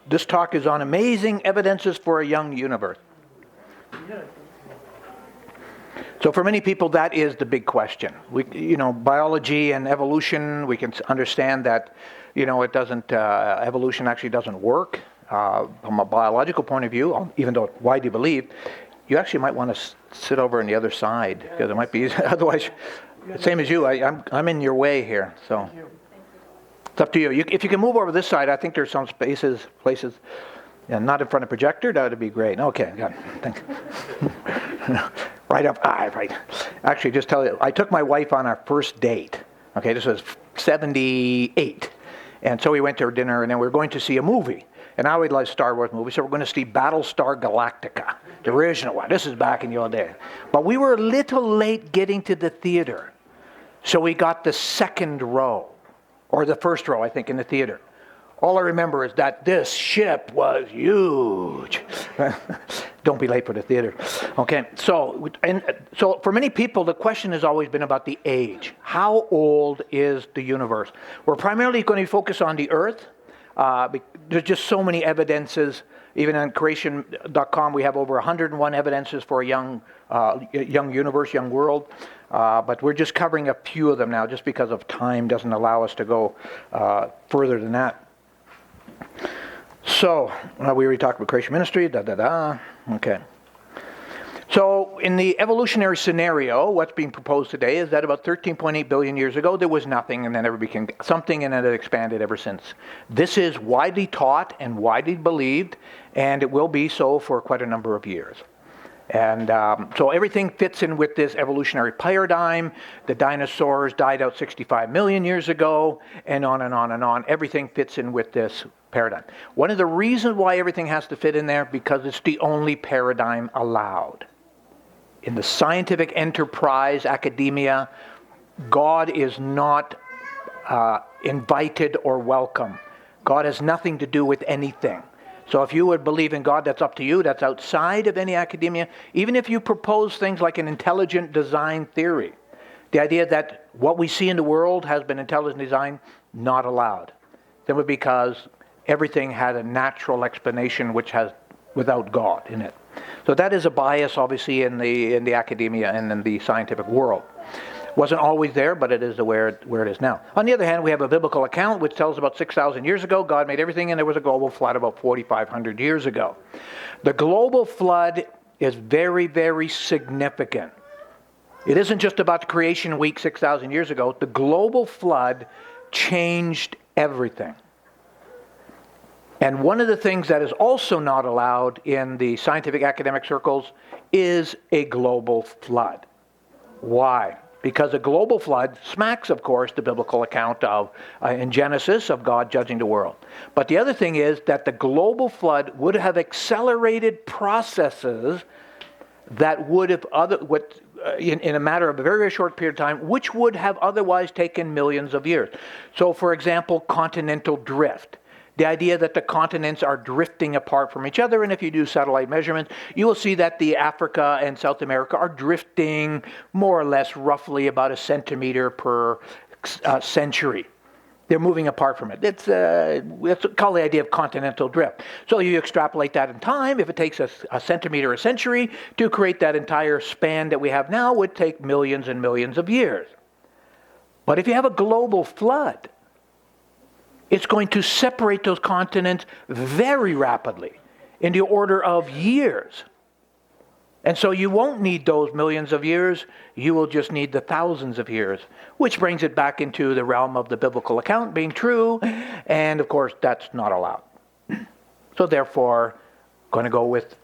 This talk is on amazing evidences for a young universe. So for many people, that is the big question. Biology and evolution, we can understand that, it doesn't, evolution actually doesn't work from a biological point of view, even though it's widely believed. You actually might want to sit over on the other side, because it might be easy. Otherwise, same as you, I'm in your way here, so. It's up to you. If you can move over this side, I think there's some places, not in front of projector, that would be great. Okay, got it. Thanks. Right up, right. Actually, just tell you, I took my wife on our first date. Okay, this was 78. And so we went to her dinner, and then we were going to see a movie. And I always like Star Wars movies, so we're going to see Battlestar Galactica, the original one. This is back in the old day. But we were a little late getting to the theater. So we got the second row. Or the first row, I think, in the theater. All I remember is that this ship was huge. Don't be late for the theater. Okay, so for many people, the question has always been about the age. How old is the universe? We're primarily going to focus on the Earth. There's just so many evidences. Even on creation.com, we have over 101 evidences for a young universe, young world. But we're just covering a few of them now, just because of time doesn't allow us to go further than that. So, we already talked about Creation Ministry, Okay. So, in the evolutionary scenario, what's being proposed today is that about 13.8 billion years ago, there was nothing, and then it became something, and then it expanded ever since. This is widely taught and widely believed, and it will be so for quite a number of years. And so everything fits in with this evolutionary paradigm. The dinosaurs died out 65 million years ago, and on and on and on. Everything fits in with this paradigm. One of the reasons why everything has to fit in there, because it's the only paradigm allowed. In the scientific enterprise, academia, God is not invited or welcome. God has nothing to do with anything. So if you would believe in God, that's up to you. That's outside of any academia. Even if you propose things like an intelligent design theory, the idea that what we see in the world has been intelligent designed, not allowed. Simply because everything had a natural explanation which has without God in it. So that is a bias, obviously, in the academia and in the scientific world. Wasn't always there, but it is where it is now. On the other hand, we have a biblical account which tells about 6,000 years ago, God made everything, and there was a global flood about 4,500 years ago. The global flood is very, very significant. It isn't just about the creation week 6,000 years ago. The global flood changed everything. And one of the things that is also not allowed in the scientific academic circles is a global flood. Why? Because a global flood smacks, of course, the biblical account of in Genesis of God judging the world. But the other thing is that the global flood would have accelerated processes that would have in a matter of a very, very short period of time, which would have otherwise taken millions of years. So, for example, continental drift. The idea that the continents are drifting apart from each other, and if you do satellite measurements, you will see that the Africa and South America are drifting more or less roughly about a centimeter per century. They're moving apart from it. It's called the idea of continental drift. So you extrapolate that in time. If it takes a centimeter a century to create that entire span that we have now, it would take millions and millions of years. But if you have a global flood, it's going to separate those continents very rapidly in the order of years. And so you won't need those millions of years. You will just need the thousands of years, which brings it back into the realm of the biblical account being true. And of course, that's not allowed. So therefore, going to go with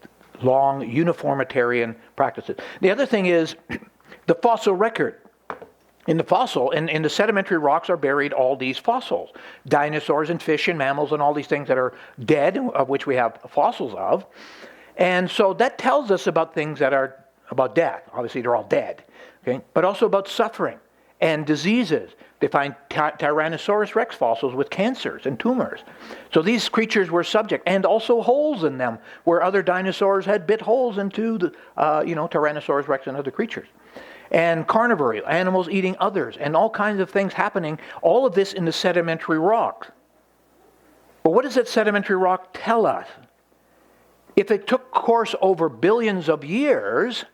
long uniformitarian practices. The other thing is the fossil record. In the sedimentary rocks are buried all these fossils. Dinosaurs and fish and mammals and all these things that are dead, of which we have fossils of. And so that tells us about things that are about death. Obviously, they're all dead. Okay? But also about suffering and diseases. They find Tyrannosaurus rex fossils with cancers and tumors. So these creatures were subject, and also holes in them where other dinosaurs had bit holes into the Tyrannosaurus rex and other creatures. And carnivory, animals eating others, and all kinds of things happening, all of this in the sedimentary rocks. But what does that sedimentary rock tell us? If it took course over billions of years,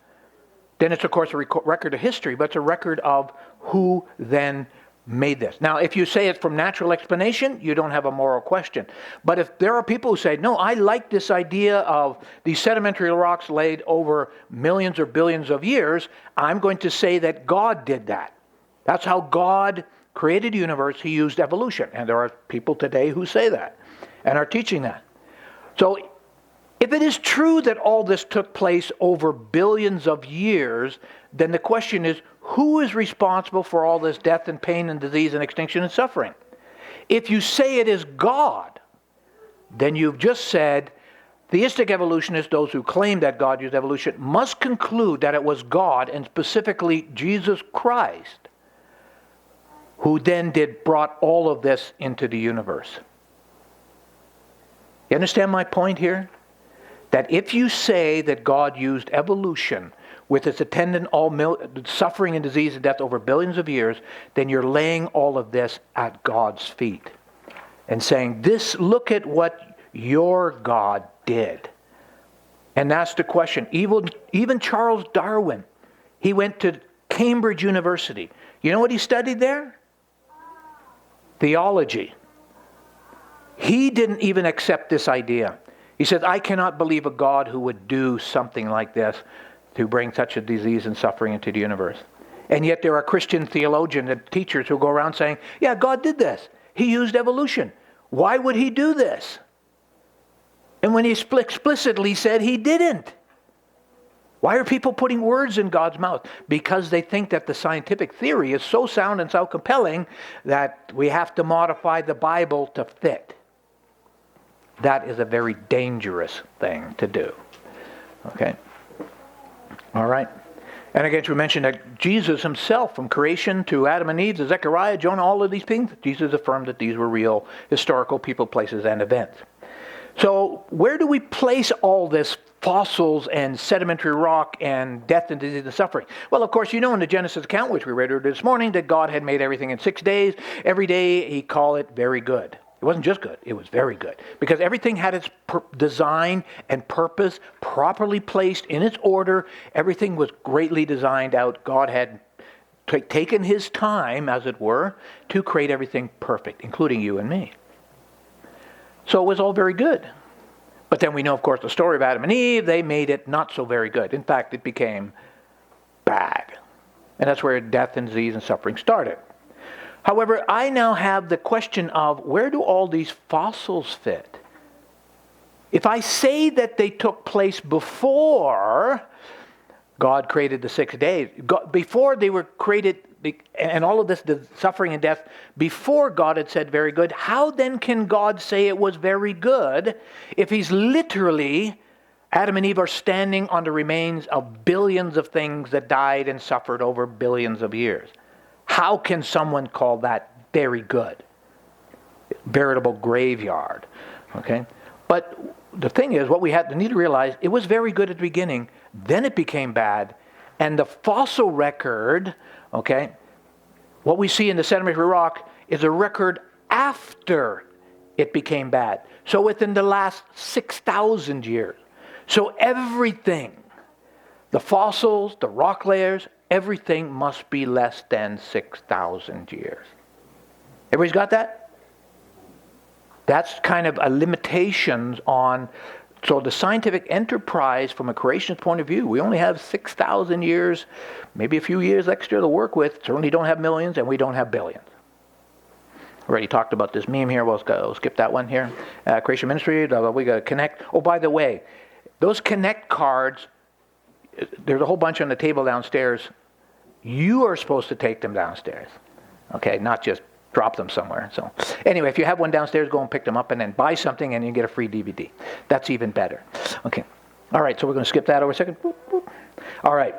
then it's, of course, a record of history, but it's a record of who then made this. Now, if you say it's from natural explanation, you don't have a moral question. But if there are people who say, no, I like this idea of these sedimentary rocks laid over millions or billions of years, I'm going to say that God did that. That's how God created the universe. He used evolution. And there are people today who say that and are teaching that. So if it is true that all this took place over billions of years, then the question is, who is responsible for all this death and pain and disease and extinction and suffering? If you say it is God, then you've just said theistic evolutionists, those who claim that God used evolution, must conclude that it was God, and specifically Jesus Christ, who then brought all of this into the universe. You understand my point here? That if you say that God used evolution with its attendant suffering and disease and death over billions of years, then you're laying all of this at God's feet and saying, look at what your God did. And that's the question. Even Charles Darwin, he went to Cambridge University. You know what he studied there? Theology. He didn't even accept this idea. He said, I cannot believe a God who would do something like this to bring such a disease and suffering into the universe. And yet there are Christian theologians and teachers who go around saying, yeah, God did this. He used evolution. Why would he do this? And when he explicitly said he didn't. Why are people putting words in God's mouth? Because they think that the scientific theory is so sound and so compelling that we have to modify the Bible to fit. That is a very dangerous thing to do. Okay? All right. And again, to mention that Jesus himself, from creation to Adam and Eve, to Zechariah, Jonah, all of these things, Jesus affirmed that these were real historical people, places, and events. So where do we place all this fossils and sedimentary rock and death and disease and suffering? Well, of course, you know in the Genesis account, which we read this morning, that God had made everything in 6 days. Every day he called it very good. It wasn't just good, it was very good. Because everything had its design and purpose properly placed in its order. Everything was greatly designed out. God had taken his time, as it were, to create everything perfect, including you and me. So it was all very good. But then we know, of course, the story of Adam and Eve. They made it not so very good. In fact, it became bad. And that's where death and disease and suffering started. However, I now have the question of, where do all these fossils fit? If I say that they took place before God created the 6 days, before they were created, and all of this, the suffering and death, before God had said very good, how then can God say it was very good if he's literally, Adam and Eve are standing on the remains of billions of things that died and suffered over billions of years? How can someone call that very good? Veritable graveyard. Okay? But the thing is, what we need to realize, it was very good at the beginning, then it became bad, and the fossil record, okay, what we see in the sedimentary rock is a record after it became bad. So within the last 6,000 years. So everything, the fossils, the rock layers, everything must be less than 6,000 years. Everybody's got that? That's kind of a limitations on, so the scientific enterprise from a creationist point of view, we only have 6,000 years, maybe a few years extra to work with. Certainly don't have millions, and we don't have billions. Already talked about this meme here. We'll skip that one here. Creation Ministries, we got to connect. Oh, by the way, those connect cards, there's a whole bunch on the table downstairs. You are supposed to take them downstairs. Okay, not just drop them somewhere. So anyway, if you have one downstairs, go and pick them up and then buy something and you get a free DVD. That's even better. Okay. All right, so we're going to skip that over a second. Boop, boop. All right.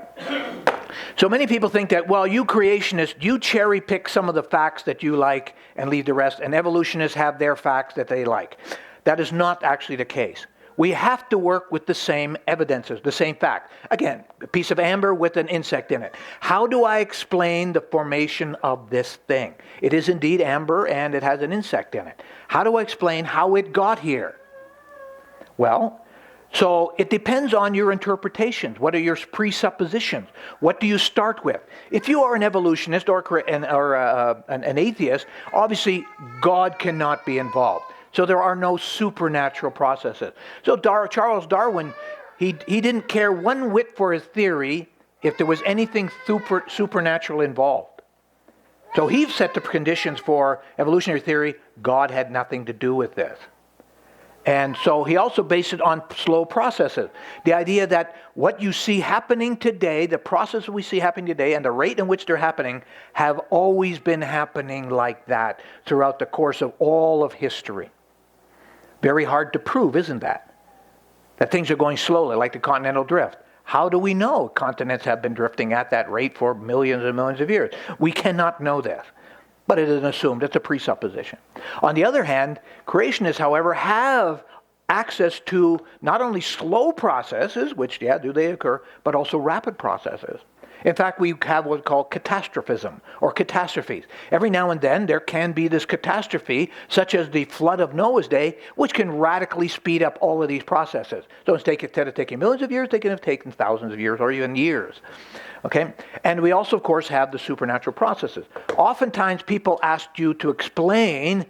So many people think that, well, you creationists, you cherry pick some of the facts that you like and leave the rest, and evolutionists have their facts that they like. That is not actually the case. we have to work with the same evidences, the same fact. Again, a piece of amber with an insect in it. How do I explain the formation of this thing? It is indeed amber and it has an insect in it. How do I explain how it got here? Well, so it depends on your interpretations. What are your presuppositions? What do you start with? If you are an evolutionist or an atheist, obviously God cannot be involved. So there are no supernatural processes. So Charles Darwin, he didn't care one whit for his theory if there was anything supernatural involved. So he set the conditions for evolutionary theory. God had nothing to do with this. And so he also based it on slow processes. The idea that what you see happening today, the processes we see happening today, and the rate in which they're happening have always been happening like that throughout the course of all of history. Very hard to prove, isn't that? That things are going slowly, like the continental drift. How do we know continents have been drifting at that rate for millions and millions of years? We cannot know this. But it is assumed, it's a presupposition. On the other hand, creationists, however, have access to not only slow processes, which, do they occur, but also rapid processes. In fact, we have what's called catastrophism, or catastrophes. Every now and then, there can be this catastrophe, such as the flood of Noah's day, which can radically speed up all of these processes. So instead of taking millions of years, they can have taken thousands of years, or even years. Okay? And we also, of course, have the supernatural processes. Oftentimes, people ask you to explain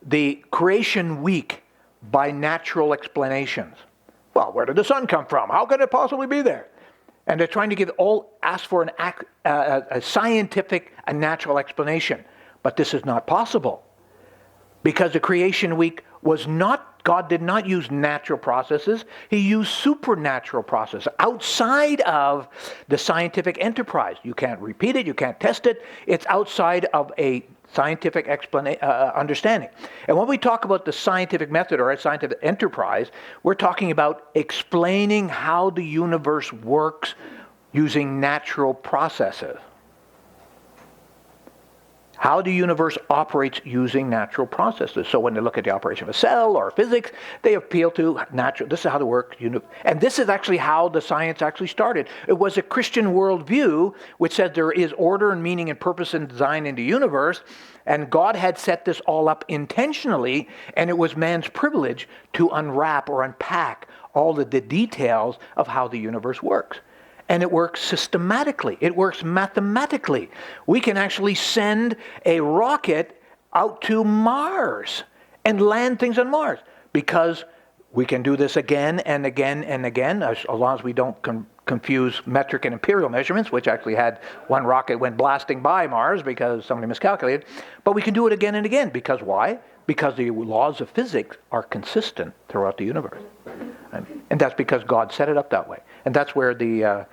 the creation week by natural explanations. Well, where did the sun come from? How could it possibly be there? And they're trying to ask for a scientific, a natural explanation. But this is not possible. Because the creation week God did not use natural processes. He used supernatural processes outside of the scientific enterprise. You can't repeat it. You can't test it. It's outside of a scientific understanding. And when we talk about the scientific method or a scientific enterprise, we're talking about explaining how the universe works using natural processes. How the universe operates using natural processes. So when they look at the operation of a cell or physics, they appeal to natural. This is how it works. And this is actually how the science actually started. It was a Christian worldview which said there is order and meaning and purpose and design in the universe. And God had set this all up intentionally. And it was man's privilege to unwrap or unpack all of the details of how the universe works. And it works systematically. It works mathematically. We can actually send a rocket out to Mars and land things on Mars because we can do this again and again and again, as long as we don't confuse metric and imperial measurements, which actually had one rocket went blasting by Mars because somebody miscalculated. But we can do it again and again. Because why? Because the laws of physics are consistent throughout the universe. And that's because God set it up that way. And that's where the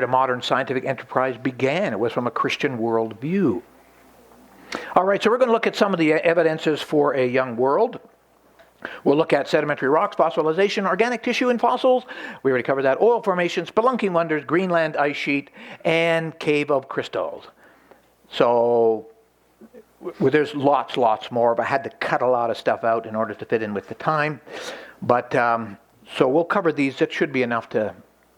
modern scientific enterprise began. It was from a Christian worldview. All right, so we're going to look at some of the evidences for a young world. We'll look at sedimentary rocks, fossilization, organic tissue and fossils. We already covered that. Oil formation, spelunking wonders, Greenland ice sheet, and cave of crystals. So there's lots more, but I had to cut a lot of stuff out in order to fit in with the time. But so we'll cover these. That should be enough to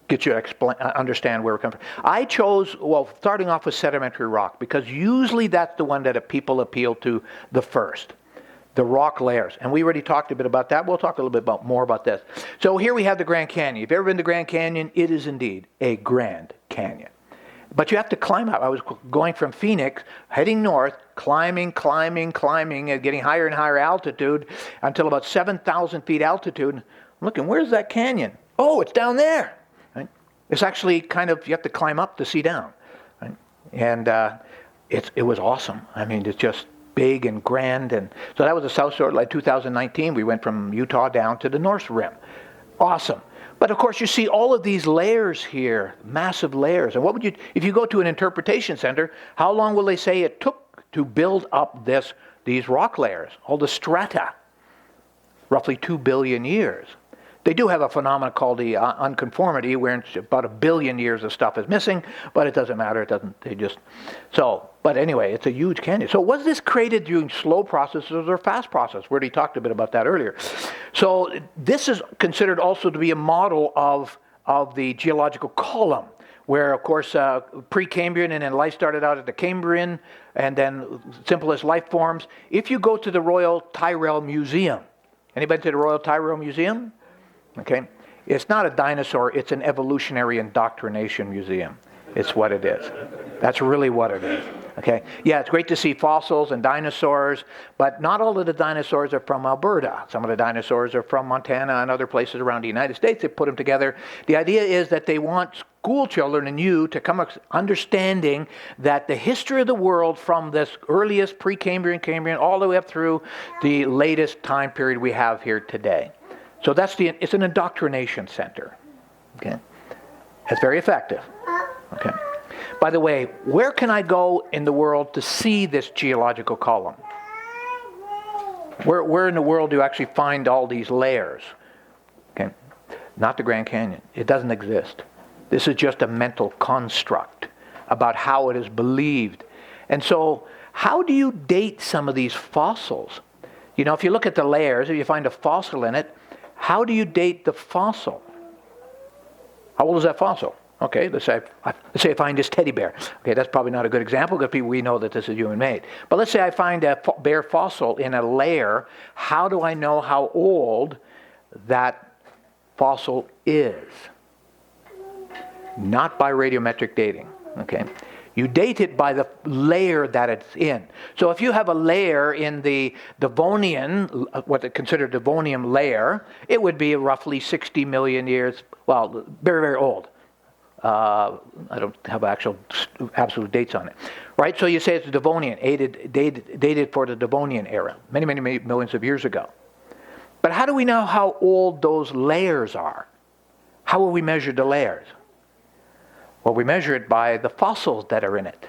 get you to understand where we're coming from. I chose, starting off with sedimentary rock, because usually that's the one that people appeal to the first. The rock layers. And we already talked a bit about that. We'll talk a little bit more about this. So here we have the Grand Canyon. If you've ever been to Grand Canyon, it is indeed a Grand Canyon. But you have to climb up. I was going from Phoenix, heading north, climbing, and getting higher and higher altitude until about 7,000 feet altitude. I'm looking, where's that canyon? Oh, it's down there. Right? It's actually you have to climb up to see down. Right? And it was awesome. I mean, it's just big and grand. And so that was the South Shore. Like 2019, we went from Utah down to the North Rim. Awesome. But of course, you see all of these layers here, massive layers. And if you go to an interpretation center, how long will they say it took to build up these rock layers, all the strata? Roughly 2 billion years. They do have a phenomenon called the unconformity, where about 1 billion years of stuff is missing, but it doesn't matter. But anyway, it's a huge canyon. So was this created during slow processes or fast processes? We already talked a bit about that earlier. So this is considered also to be a model of the geological column, where, of course, Precambrian and then life started out at the Cambrian, and then simplest life forms. If you go to the Royal Tyrrell Museum, anybody to the Royal Tyrrell Museum? Okay. It's not a dinosaur, it's an evolutionary indoctrination museum. It's what it is. That's really what it is. Okay. Yeah, it's great to see fossils and dinosaurs, but not all of the dinosaurs are from Alberta. Some of the dinosaurs are from Montana and other places around the United States. They put them together. The idea is that they want school children and you to come understanding that the history of the world from this earliest Precambrian, Cambrian, all the way up through the latest time period we have here today. So it's an indoctrination center. Okay. It's very effective. Okay. By the way, where can I go in the world to see this geological column? Where in the world do you actually find all these layers? Okay. Not the Grand Canyon. It doesn't exist. This is just a mental construct about how it is believed. And so, how do you date some of these fossils? You know, if you look at the layers, if you find a fossil in it, how do you date the fossil? How old is that fossil? Okay, let's say I find this teddy bear. Okay, that's probably not a good example because we know that this is human-made. But let's say I find a bear fossil in a layer. How do I know how old that fossil is? Not by radiometric dating. Okay, you date it by the layer that it's in. So if you have a layer in the Devonian, what they consider Devonian layer, it would be roughly 60 million years. Well, very, very old. I don't have actual absolute dates on it, right? So you say it's Devonian, dated for the Devonian era, many, many, many millions of years ago. But how do we know how old those layers are? How will we measure the layers? Well, we measure it by the fossils that are in it.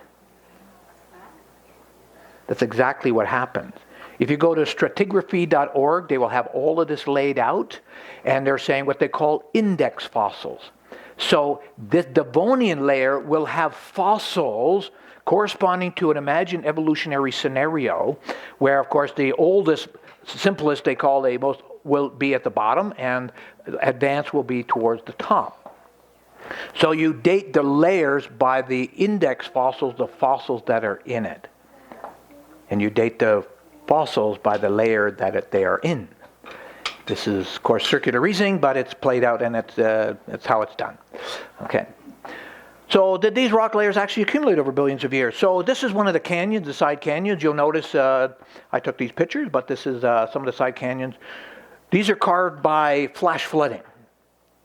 That's exactly what happens. If you go to stratigraphy.org, they will have all of this laid out, and they're saying what they call index fossils. So this Devonian layer will have fossils corresponding to an imagined evolutionary scenario where, of course, the oldest, simplest they call the most will be at the bottom and advanced will be towards the top. So you date the layers by the index fossils, the fossils that are in it. And you date the fossils by the layer that they are in. This is, of course, circular reasoning, but it's played out and it's how it's done. Okay. So did these rock layers actually accumulate over billions of years? So this is one of the canyons, the side canyons. You'll notice I took these pictures, but this is some of the side canyons. These are carved by flash flooding.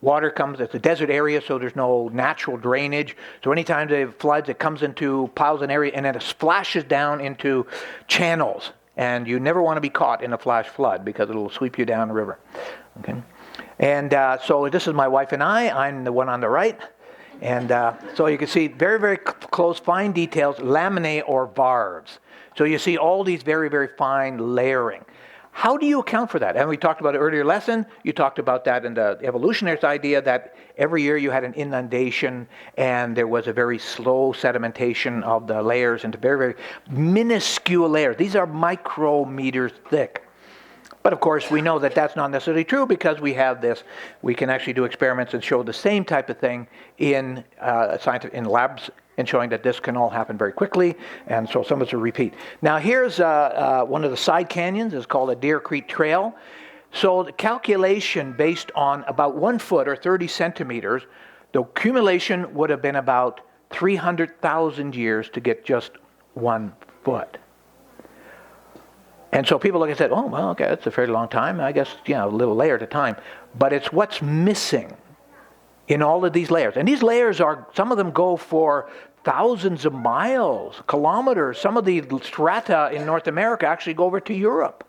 Water comes, it's a desert area, so there's no natural drainage. So anytime there floods, it comes into piles and area, and then it splashes down into channels. And you never want to be caught in a flash flood because it'll sweep you down the river. Okay, and so this is my wife and I. I'm the one on the right. And so you can see very, very close, fine details, laminae or varves. So you see all these very, very fine layering. How do you account for that? And we talked about it earlier lesson. You talked about that in the evolutionist idea that every year you had an inundation and there was a very slow sedimentation of the layers into very, very minuscule layers. These are micrometers thick. But of course, we know that that's not necessarily true because we have this. We can actually do experiments and show the same type of thing in labs and showing that this can all happen very quickly. And so some of us will repeat. Now here's one of the side canyons. It's called a Deer Creek Trail. So the calculation based on about 1 foot or 30 centimeters, the accumulation would have been about 300,000 years to get just 1 foot. And so people look and say, oh, well, okay, that's a fairly long time. I guess, a little layer at a time. But it's what's missing in all of these layers. And these layers some of them go for thousands of miles, kilometers. Some of the strata in North America actually go over to Europe.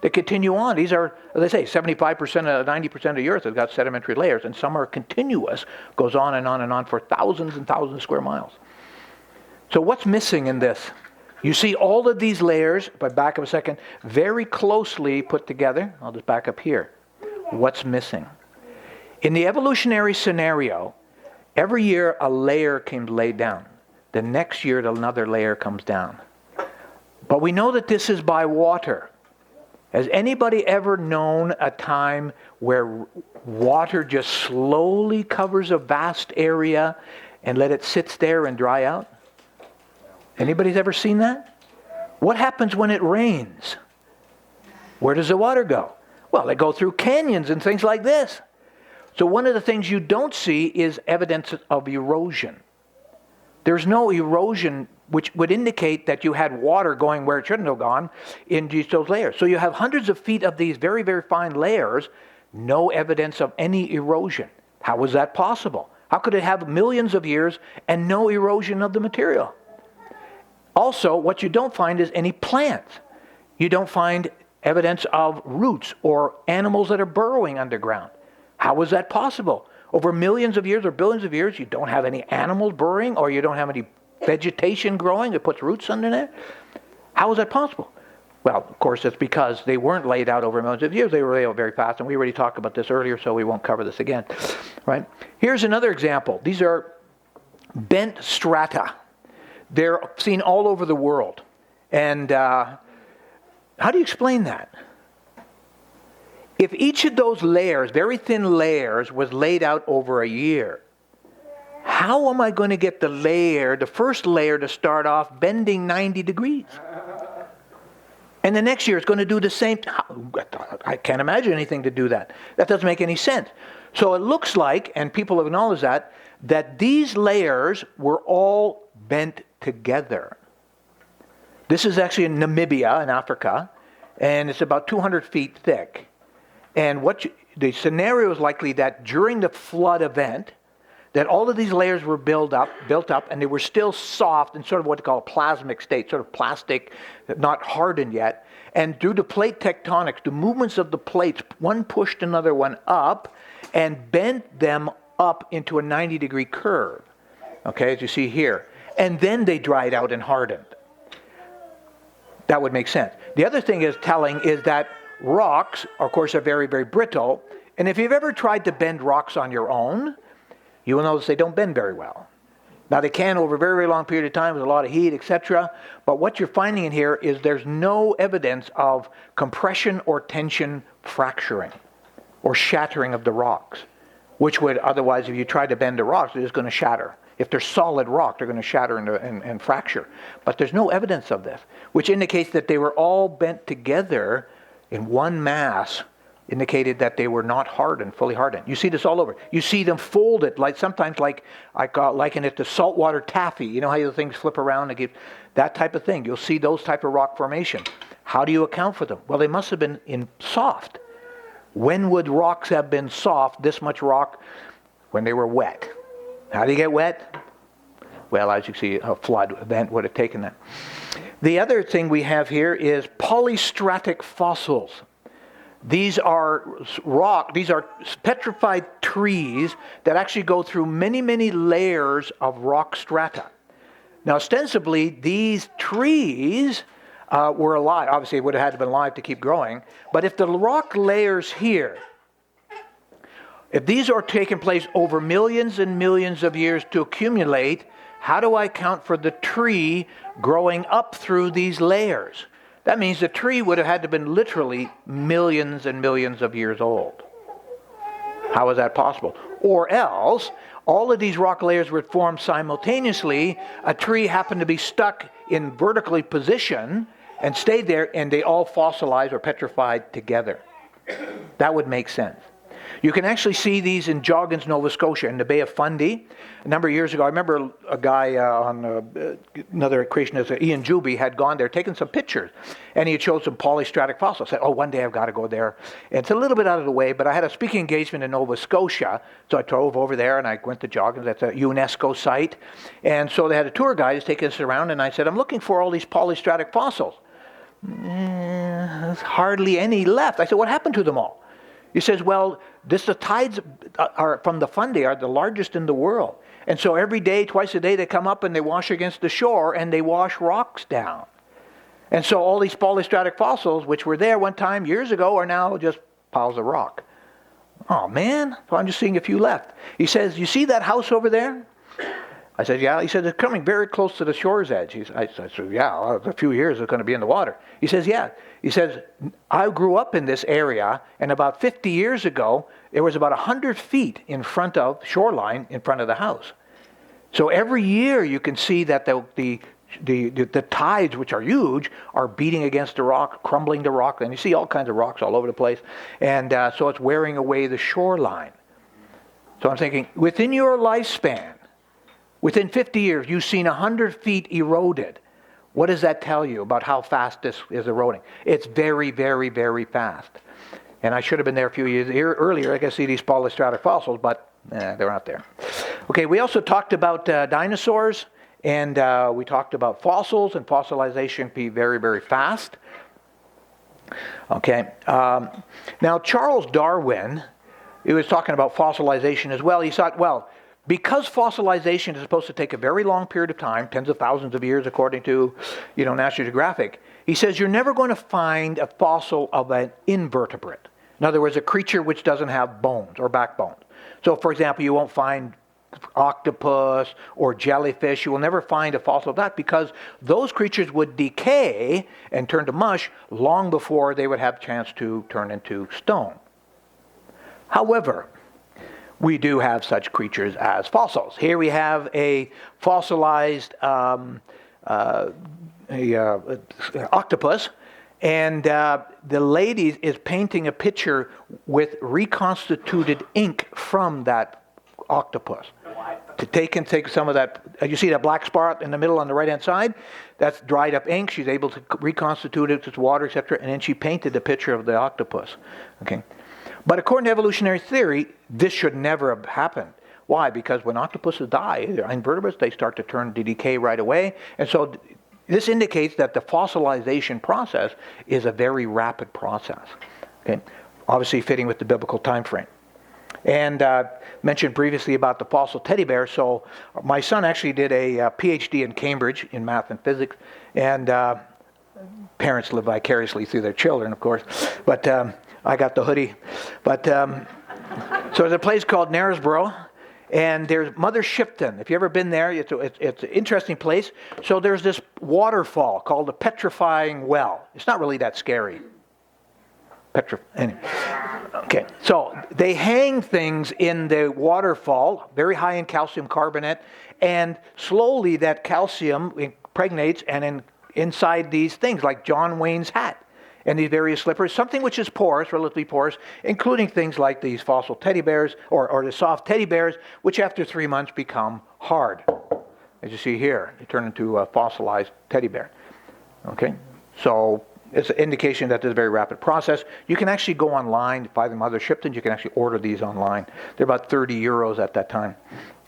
They continue on. These are, as I say, 75%, 90% of the earth has got sedimentary layers, and some are continuous, goes on and on and on for thousands and thousands of square miles. So what's missing in this? You see all of these layers, but back up a second, very closely put together. I'll just back up here. What's missing? In the evolutionary scenario, every year a layer can be laid down. The next year another layer comes down. But we know that this is by water. Has anybody ever known a time where water just slowly covers a vast area and let it sit there and dry out? Anybody's ever seen that? What happens when it rains? Where does the water go? Well, they go through canyons and things like this. So one of the things you don't see is evidence of erosion. There's no erosion which would indicate that you had water going where it shouldn't have gone in those layers. So you have hundreds of feet of these very, very fine layers, no evidence of any erosion. How was that possible? How could it have millions of years and no erosion of the material? Also, what you don't find is any plants. You don't find evidence of roots or animals that are burrowing underground. How was that possible? Over millions of years or billions of years, you don't have any animals burrowing, or you don't have any vegetation growing that puts roots under there? How is that possible? Well, of course, it's because they weren't laid out over millions of years. They were laid out very fast, and we already talked about this earlier, so we won't cover this again. Right? Here's another example. These are bent strata. They're seen all over the world. And how do you explain that? If each of those layers, very thin layers, was laid out over a year, how am I going to get the first layer to start off bending 90 degrees? And the next year it's going to do the same. I can't imagine anything to do that. That doesn't make any sense. So it looks like, and people have acknowledged that these layers were all bent together. This is actually in Namibia in Africa, and it's about 200 feet thick. And the scenario is likely that during the flood event, that all of these layers were built up, and they were still soft in sort of what they call a plasmic state, sort of plastic, not hardened yet. And due to plate tectonics, the movements of the plates, one pushed another one up and bent them up into a 90-degree curve, okay, as you see here. And then they dried out and hardened. That would make sense. The other thing is telling is that rocks, of course, are very, very brittle. And if you've ever tried to bend rocks on your own, you will notice they don't bend very well. Now, they can over a very, very long period of time with a lot of heat, etc. But what you're finding in here is there's no evidence of compression or tension fracturing or shattering of the rocks, which would otherwise, if you try to bend the rocks, they're just going to shatter. If they're solid rock, they're going to shatter and fracture. But there's no evidence of this, which indicates that they were all bent together in one mass, indicated that they were not hardened, fully hardened. You see this all over. You see them folded, like sometimes like I liken it to saltwater taffy. You know how the things flip around and give that type of thing. You'll see those type of rock formation. How do you account for them? Well, they must have been soft. When would rocks have been soft, this much rock, when they were wet? How do you get wet? Well, as you see, a flood event would have taken that. The other thing we have here is polystratic fossils. These are petrified trees that actually go through many, many layers of rock strata. Now, ostensibly, these trees were alive. Obviously, it would have had to be alive to keep growing. But if the rock layers here, if these are taking place over millions and millions of years to accumulate, how do I account for the tree growing up through these layers? That means the tree would have had to have been literally millions and millions of years old. How is that possible? Or else, all of these rock layers were formed simultaneously. A tree happened to be stuck in vertically position and stayed there, and they all fossilized or petrified together. That would make sense. You can actually see these in Joggins, Nova Scotia, in the Bay of Fundy. A number of years ago, I remember a guy on another creationist, Ian Juby, had gone there, taken some pictures, and he had showed some polystratic fossils. I said, one day I've got to go there. And it's a little bit out of the way, but I had a speaking engagement in Nova Scotia, so I drove over there, and I went to Joggins. That's a UNESCO site. And so they had a tour guide who's taking us around, and I said, I'm looking for all these polystratic fossils. There's hardly any left. I said, what happened to them all? He says, well, the tides are from the Fundy are the largest in the world. And so every day, twice a day, they come up and they wash against the shore and they wash rocks down. And so all these polystratic fossils, which were there one time years ago, are now just piles of rock. Oh, man. So I'm just seeing a few left. He says, you see that house over there? I said, yeah. He said, it's coming very close to the shore's edge. I said, yeah, a few years it's going to be in the water. He says, yeah. He says, I grew up in this area, and about 50 years ago, it was about 100 feet in front of shoreline, in front of the house. So every year you can see that the tides, which are huge, are beating against the rock, crumbling the rock, and you see all kinds of rocks all over the place. And so it's wearing away the shoreline. So I'm thinking, within your lifespan, within 50 years, you've seen 100 feet eroded. What does that tell you about how fast this is eroding? It's very, very, very fast. And I should have been there a few years earlier. I could see these polystratic fossils, but they're not there. Okay, we also talked about dinosaurs, and we talked about fossils, and fossilization be very, very fast. Okay, now Charles Darwin, he was talking about fossilization as well. He thought, well, because fossilization is supposed to take a very long period of time, tens of thousands of years according to, National Geographic, he says you're never going to find a fossil of an invertebrate. In other words, a creature which doesn't have bones or backbones. So, for example, you won't find octopus or jellyfish. You will never find a fossil of that because those creatures would decay and turn to mush long before they would have a chance to turn into stone. However, we do have such creatures as fossils. Here we have a fossilized octopus, and the lady is painting a picture with reconstituted ink from that octopus. To take some of that, you see that black spot in the middle on the right-hand side? That's dried up ink. She's able to reconstitute it with water, etc., and then she painted the picture of the octopus. Okay. But according to evolutionary theory, this should never have happened. Why? Because when octopuses die, they're invertebrates, they start to turn to decay right away. And so this indicates that the fossilization process is a very rapid process. Okay? Obviously fitting with the biblical time frame. And mentioned previously about the fossil teddy bear. So my son actually did a PhD in Cambridge in math and physics. And parents live vicariously through their children, of course. But I got the hoodie. But so there's a place called Knaresborough, and there's Mother Shipton. If you've ever been there, it's an interesting place. So there's this waterfall called the Petrifying Well. It's not really that scary. Anyway. Okay, so they hang things in the waterfall, very high in calcium carbonate, and slowly that calcium impregnates and inside these things like John Wayne's hat. And these various slippers, something which is porous, relatively porous, including things like these fossil teddy bears or the soft teddy bears, which after 3 months become hard. As you see here, they turn into a fossilized teddy bear. Okay, so it's an indication that there's a very rapid process. You can actually go online, buy the Mother Shipton. You can actually order these online. They're about 30 euros at that time.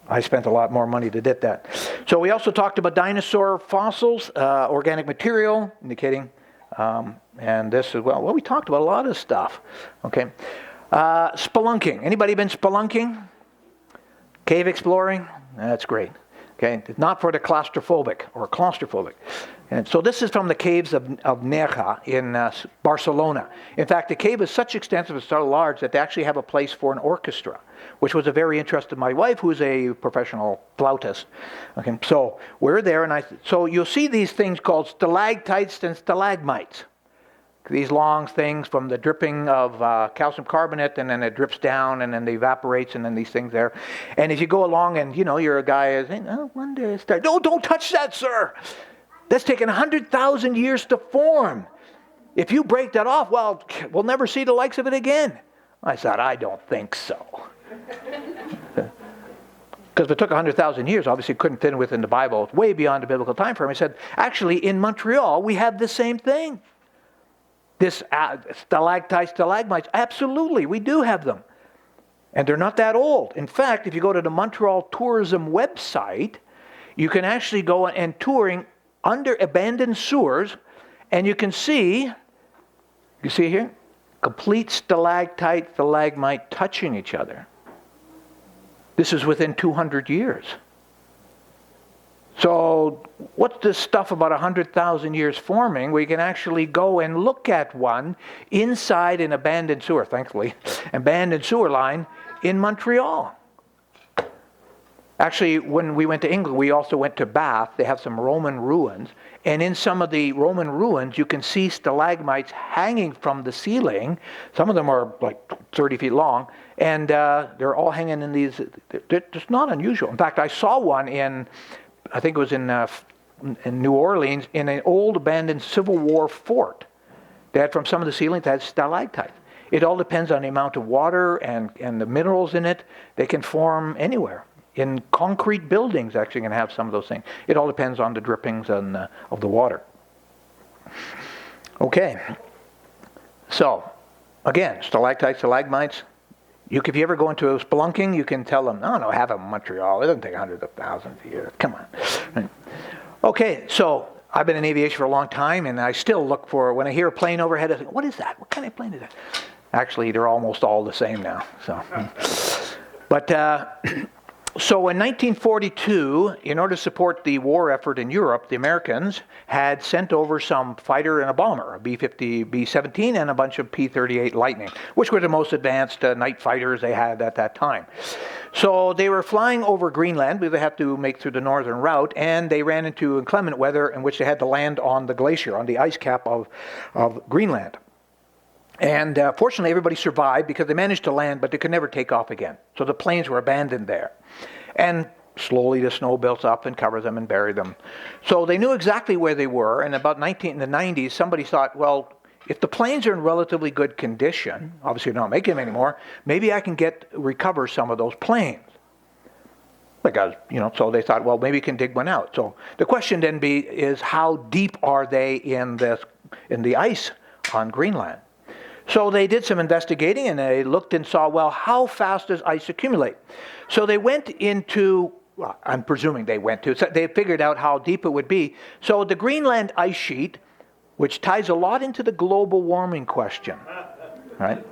I spent a lot more money to get that. So we also talked about dinosaur fossils, organic material, indicating. And this as well. Well, we talked about a lot of stuff. Okay. Spelunking. Anybody been spelunking? Cave exploring? That's great. Okay. It's not for the claustrophobic. And so this is from the caves of Nerja in Barcelona. In fact, the cave is such extensive and so large that they actually have a place for an orchestra, which was a very interest of my wife, who's a professional flautist. Okay, so we're there, and so you'll see these things called stalactites and stalagmites. These long things from the dripping of calcium carbonate, and then it drips down, and then it evaporates, and then these things there. And as you go along, and you're a guy, one day it starts. No, don't touch that, sir. That's taken 100,000 years to form. If you break that off, well, we'll never see the likes of it again. I said, I don't think so. Because if it took 100,000 years, obviously it couldn't fit within the Bible. It's way beyond the biblical time frame. He said, actually, in Montreal, we have the same thing. This stalactites, stalagmites, absolutely, we do have them. And they're not that old. In fact, if you go to the Montreal Tourism website, you can actually go and touring under abandoned sewers, and you can see here, complete stalactite, stalagmite touching each other. This is within 200 years. So what's this stuff about 100,000 years forming? We can actually go and look at one inside an abandoned sewer, thankfully, abandoned sewer line in Montreal. Actually, when we went to England, we also went to Bath. They have some Roman ruins. And in some of the Roman ruins, you can see stalagmites hanging from the ceiling. Some of them are like 30 feet long. And they're all hanging in these. They're just not unusual. In fact, I saw one I think it was in New Orleans, in an old abandoned Civil War fort. They had from some of the ceilings, they had stalactites. It all depends on the amount of water and the minerals in it. They can form anywhere. In concrete buildings, actually, can have some of those things. It all depends on the drippings of the water. Okay. So, again, stalactites, stalagmites. If you ever go into a spelunking, you can tell them, no, have them in Montreal. It doesn't take hundreds of thousands of years. Come on. Right. Okay, so I've been in aviation for a long time, and I still look for, when I hear a plane overhead, I think, what is that? What kind of plane is that? Actually, they're almost all the same now. So in 1942, in order to support the war effort in Europe, the Americans had sent over some fighter and a bomber, a B-50, B-17, and a bunch of P-38 Lightning, which were the most advanced night fighters they had at that time. So they were flying over Greenland, because they had to make through the northern route, and they ran into inclement weather in which they had to land on the glacier, on the ice cap of Greenland. And fortunately, everybody survived because they managed to land, but they could never take off again. So the planes were abandoned there. And slowly the snow built up and covered them and buried them. So they knew exactly where they were. And about in the 90s, somebody thought, well, if the planes are in relatively good condition, obviously they're not making them anymore, maybe I can recover some of those planes. Because, so they thought, well, maybe you can dig one out. So the question then is how deep are they in the ice on Greenland? So they did some investigating, and they looked and saw, well, how fast does ice accumulate? So they went into, well, I'm presuming so they figured out how deep it would be. So the Greenland ice sheet, which ties a lot into the global warming question, right?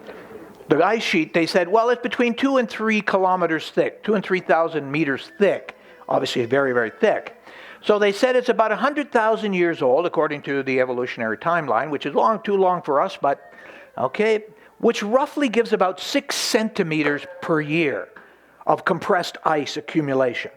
The ice sheet, they said, well, it's between 2 and 3 kilometers thick, 2 and 3,000 meters thick, obviously very, very thick. So they said it's about 100,000 years old, according to the evolutionary timeline, which is too long for us, but okay, which roughly gives about 6 centimeters per year of compressed ice accumulation.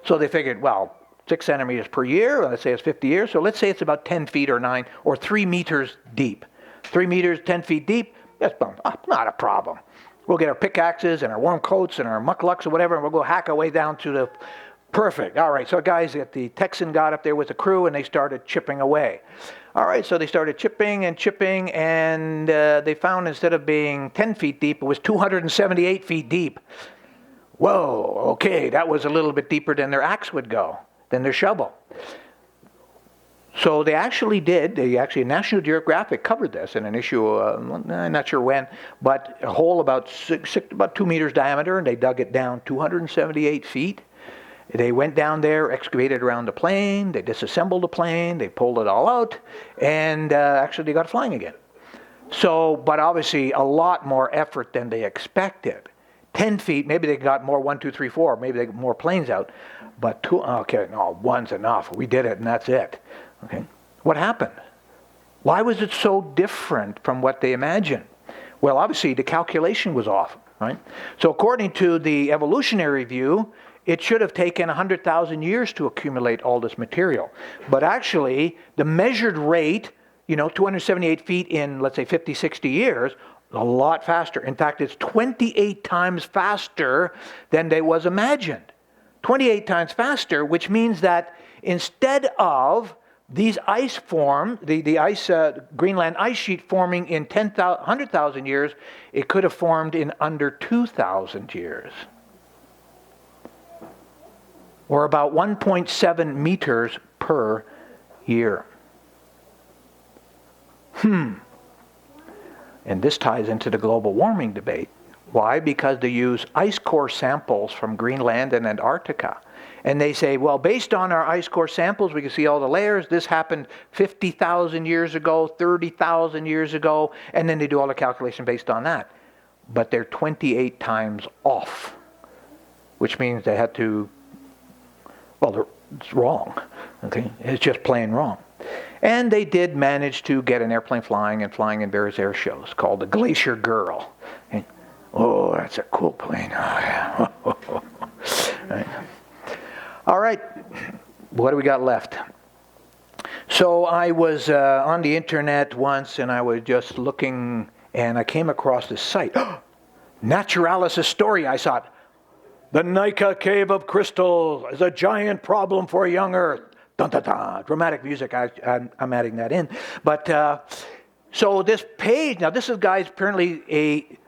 So they figured, well, 6 centimeters per year, let's say it's 50 years, so let's say it's about 10 feet or 9 or 3 meters deep. 3 meters, 10 feet deep, that's not a problem. We'll get our pickaxes and our warm coats and our mucklucks or whatever, and we'll go hack our way down to the perfect. All right, so guys at the Texan got up there with the crew, and they started chipping away. All right, so they started chipping, and they found instead of being 10 feet deep, it was 278 feet deep. Whoa, okay, that was a little bit deeper than their axe would go, than their shovel. So National Geographic covered this in an issue, I'm not sure when, but a hole about 2 meters diameter, and they dug it down 278 feet. They went down there, excavated around the plane, they disassembled the plane, they pulled it all out, and actually they got flying again. So, but obviously a lot more effort than they expected. 10 feet, maybe they got more, 1, 2, 3, 4, maybe they got more planes out, but 2, okay, no, 1's enough. We did it, and that's it. Okay, what happened? Why was it so different from what they imagined? Well, obviously the calculation was off, right? So according to the evolutionary view, it should have taken 100,000 years to accumulate all this material. But actually, the measured rate, 278 feet in, let's say, 50, 60 years, a lot faster. In fact, it's 28 times faster than they was imagined. 28 times faster, which means that instead of these ice form, the Greenland ice sheet forming in 100,000 years, it could have formed in under 2,000 years. Or about 1.7 meters per year. And this ties into the global warming debate. Why? Because they use ice core samples from Greenland and Antarctica. And they say, well, based on our ice core samples, we can see all the layers. This happened 50,000 years ago, 30,000 years ago, and then they do all the calculation based on that. But they're 28 times off, which means they had to, it's wrong. Okay, it's just plain wrong. And they did manage to get an airplane flying in various air shows called the Glacier Girl. And, oh, that's a cool plane. Oh, yeah. Right. All right, what do we got left? So I was on the internet once, and I was just looking, and I came across this site. Naturalis Historia, I thought. The Nika Cave of Crystals is a giant problem for young Earth. Dun, dun, dun. Dramatic music, I'm adding that in. But so this page, now this is guys apparently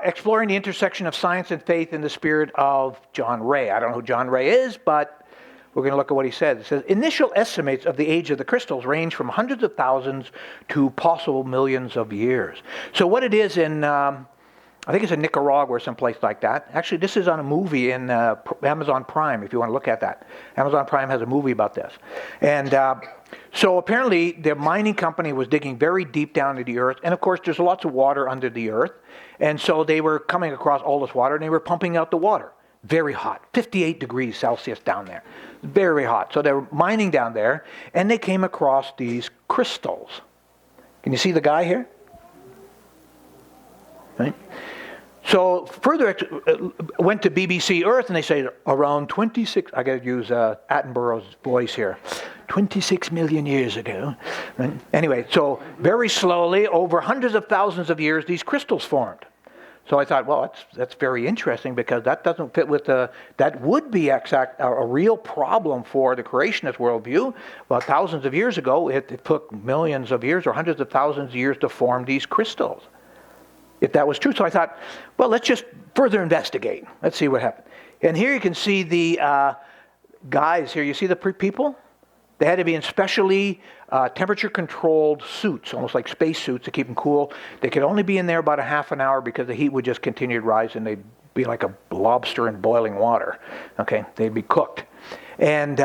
exploring the intersection of science and faith in the spirit of John Ray. I don't know who John Ray is, but we're going to look at what he says. It says, initial estimates of the age of the crystals range from hundreds of thousands to possible millions of years. So what it is in, I think it's in Nicaragua or someplace like that. Actually, this is on a movie in Amazon Prime, if you want to look at that. Amazon Prime has a movie about this. And so apparently, the mining company was digging very deep down into the earth. And of course, there's lots of water under the earth. And so they were coming across all this water, and they were pumping out the water. Very hot, 58 degrees Celsius down there. Very hot. So they were mining down there, and they came across these crystals. Can you see the guy here? Right? So further went to BBC Earth, and they say around 26, I got to use Attenborough's voice here, 26 million years ago. Right? Anyway, so very slowly, over hundreds of thousands of years, these crystals formed. So I thought, well, that's very interesting, because that doesn't fit with that would be a real problem for the creationist worldview. Well, thousands of years ago, it took millions of years or hundreds of thousands of years to form these crystals, if that was true. So I thought, well, let's just further investigate. Let's see what happened. And here you can see the guys here. You see the people? They had to be in specially temperature-controlled suits, almost like space suits, to keep them cool. They could only be in there about a half an hour, because the heat would just continue to rise, and they'd be like a lobster in boiling water. Okay, they'd be cooked. And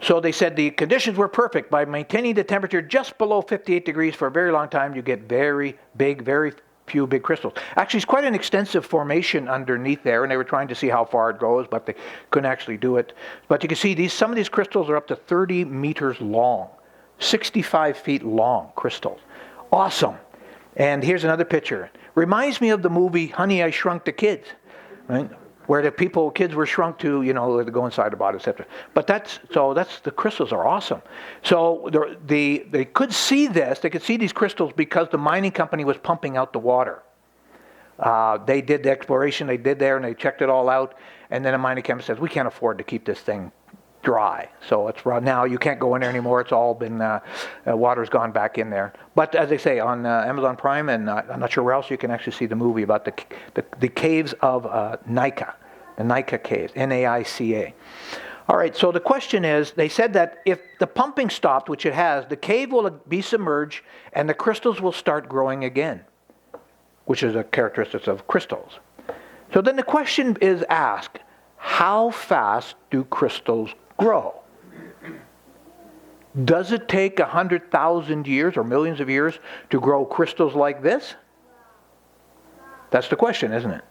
so they said the conditions were perfect. By maintaining the temperature just below 58 degrees for a very long time, you get very big, very few big crystals. Actually, it's quite an extensive formation underneath there, and they were trying to see how far it goes, but they couldn't actually do it. But you can see some of these crystals are up to 30 meters long, 65 feet long crystals. Awesome. And here's another picture. Reminds me of the movie Honey, I Shrunk the Kids, right? Where the kids were shrunk to, to go inside the body, etc. But the crystals are awesome. So they could see this. They could see these crystals because the mining company was pumping out the water. They did the exploration. They did there, and they checked it all out. And then a mining company says, we can't afford to keep this thing dry. So it's now you can't go in there anymore. It's all been water's gone back in there. But as I say, on Amazon Prime, and I'm not sure where else you can actually see the movie about the caves of Nika, the Nika caves, Naica. All right. So the question is, they said that if the pumping stopped, which it has, the cave will be submerged, and the crystals will start growing again, which is a characteristic of crystals. So then the question is asked: how fast do crystals grow? Does it take 100,000 years or millions of years to grow crystals like this? That's the question, isn't it?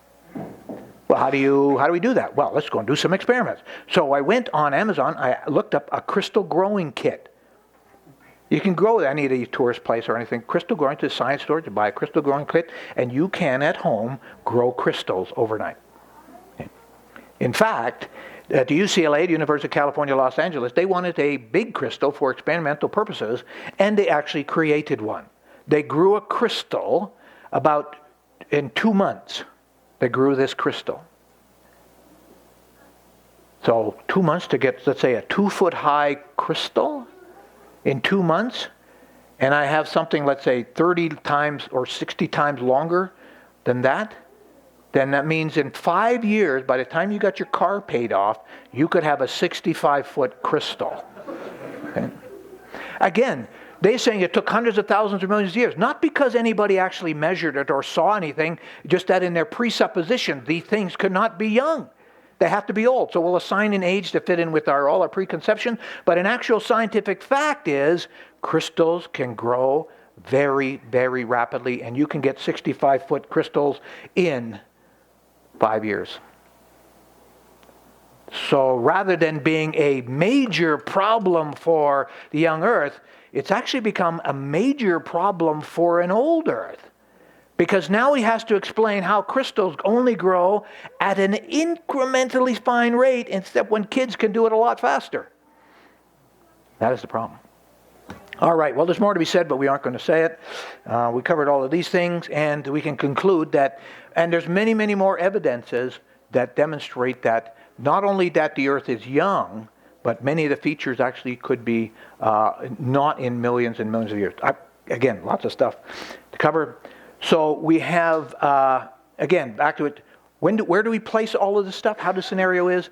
Well, how do we do that? Well, let's go and do some experiments. So I went on Amazon. I looked up a crystal growing kit. You can grow at any of the tourist place or anything. Crystal growing, to the science store to buy a crystal growing kit, and you can at home grow crystals overnight. In fact, at the UCLA, the University of California, Los Angeles, they wanted a big crystal for experimental purposes, and they actually created one. They grew a crystal in 2 months. They grew this crystal. So 2 months to get, let's say, a 2-foot high crystal in 2 months, and I have something, let's say, 30 times or 60 times longer than that, then that means in 5 years, by the time you got your car paid off, you could have a 65-foot crystal. Okay? Again, they're saying it took hundreds of thousands or millions of years, not because anybody actually measured it or saw anything, just that in their presupposition, these things could not be young. They have to be old. So we'll assign an age to fit in with all our preconception. But an actual scientific fact is crystals can grow very, very rapidly, and you can get 65-foot crystals in 5 years. So rather than being a major problem for the young Earth, it's actually become a major problem for an old Earth. Because now he has to explain how crystals only grow at an incrementally fine rate, except when kids can do it a lot faster. That is the problem. All right, well, there's more to be said, but we aren't going to say it. We covered all of these things, and we can conclude that, and there's many, many more evidences that demonstrate that not only that the earth is young, but many of the features actually could be not in millions and millions of years. Again, lots of stuff to cover. So we have, again, back to it. Where do we place all of this stuff? How the scenario is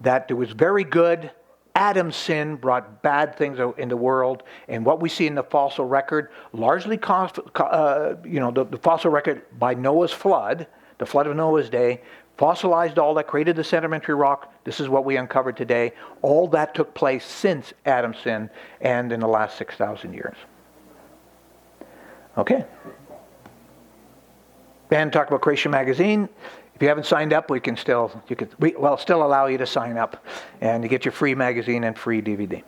that there was very good. Adam's sin brought bad things in the world, and what we see in the fossil record, largely the fossil record by Noah's flood, the flood of Noah's day, fossilized all that, created the sedimentary rock. This is what we uncovered today. All that took place since Adam's sin and in the last 6,000 years. Okay. And talk about Creation Magazine. If you haven't signed up, we'll still allow you to sign up and you get your free magazine and free DVD.